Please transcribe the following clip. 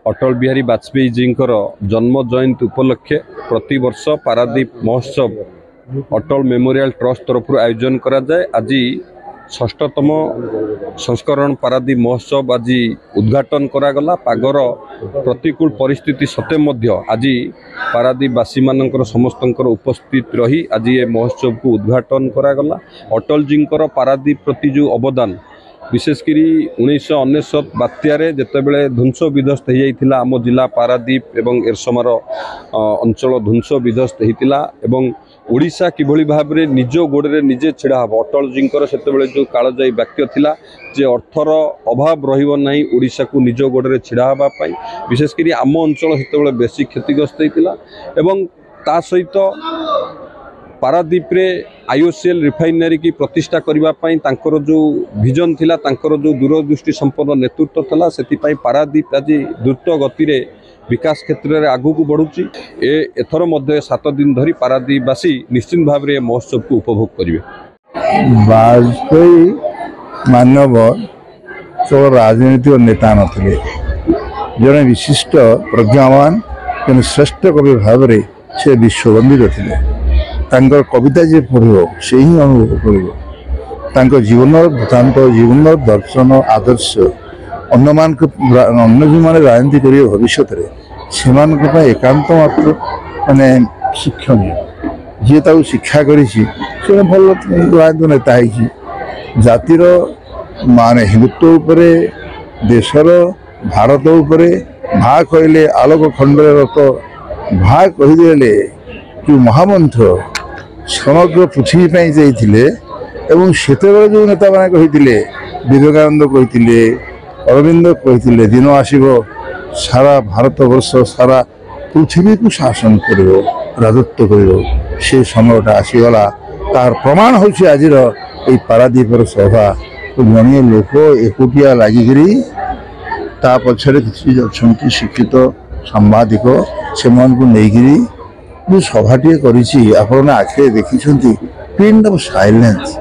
अटल बिहारी वाजपेयी जी जन्म जयंती उपलक्षे प्रति वर्ष पारादीप महोत्सव अटल मेमोरियल ट्रस्ट तरफ आयोजन करा जाए। आज षष्ठतम संस्करण पारादीप महोत्सव आज उद्घाटन करागला। पागर प्रतिकूल परिस्थिति सत्वे मध्य आज पारादीपवासी मानकर समस्तंकर उपस्थित रही आज ये महोत्सव को उद्घाटन करागला। अटल जी पारादीप प्रति जो अवदान विशेषकर 1999 बात्यारे जितेबले ध्वंस विध्वस्त हो जाता आम जिला पारादीप एवं एरसमार अंचल ध्वंस विध्वस्त होता एवं ओडिशा किभली भाव में निज गोड़े निजे छिड़ा हम। अटल जी से जो कालजाई वाक्य थिला जे अर्थर अभाव रहिबो नहीं ओडिशा को निज गोड़े छिड़ा हाँवाई विशेषकर आम अंचल से बेसी क्षतिग्रस्त होता एवं ता सहित पारादीप रे आईओसीएल रिफाइनरी की प्रतिष्ठा करने तांकर जो विजन थिला तांकर जो दूरदृष्टि संपन्न नेतृत्व था से पारादीप आज द्रुत गति रे विकास क्षेत्र में आगू को बढ़ुची। एथर मध्य 7 दिन धरी पारादीपवासी निश्चित भाव में महोत्सव को उपभोग करेंगे। वाजपेयी मानव केवल राजनीतिक नेता नथिले, जड़े विशिष्ट प्रज्ञावान जन श्रेष्ठ कवि भाव में से विश्ववंदित थे। तांकर कविता जे पढ़ो से ही अनुभव कर जीवन वृत्तांत जीवन दर्शन आदर्श अन्य जो राजनीति करेंगे भविष्य में से एकांत मात्र माने शिक्षणीय जी शिक्षा कर भल राजनीतिक नेता है जातिर माने हिंदुत्व उपरे देशर भारत उपरे भा कहले आलोक खंडर रत भा कहीदे जो महामंत्र समग्र पृथ्वी जाइए सेते जो नेता मैंने कही विवेकानंद कही अरविंद कही दिन आसब सारा भारत वर्ष सारा पृथ्वी को शासन कर राजत्व कर से समयटा आसीगला। तार प्रमाण हूँ आज पारादीपर सभा जड़े लोक एकुटिया लगिकी पछरे किसी अच्छा शिक्षित सांबादिक से जो सभाटी कर आखे देखी पिन ऑफ साइलेंस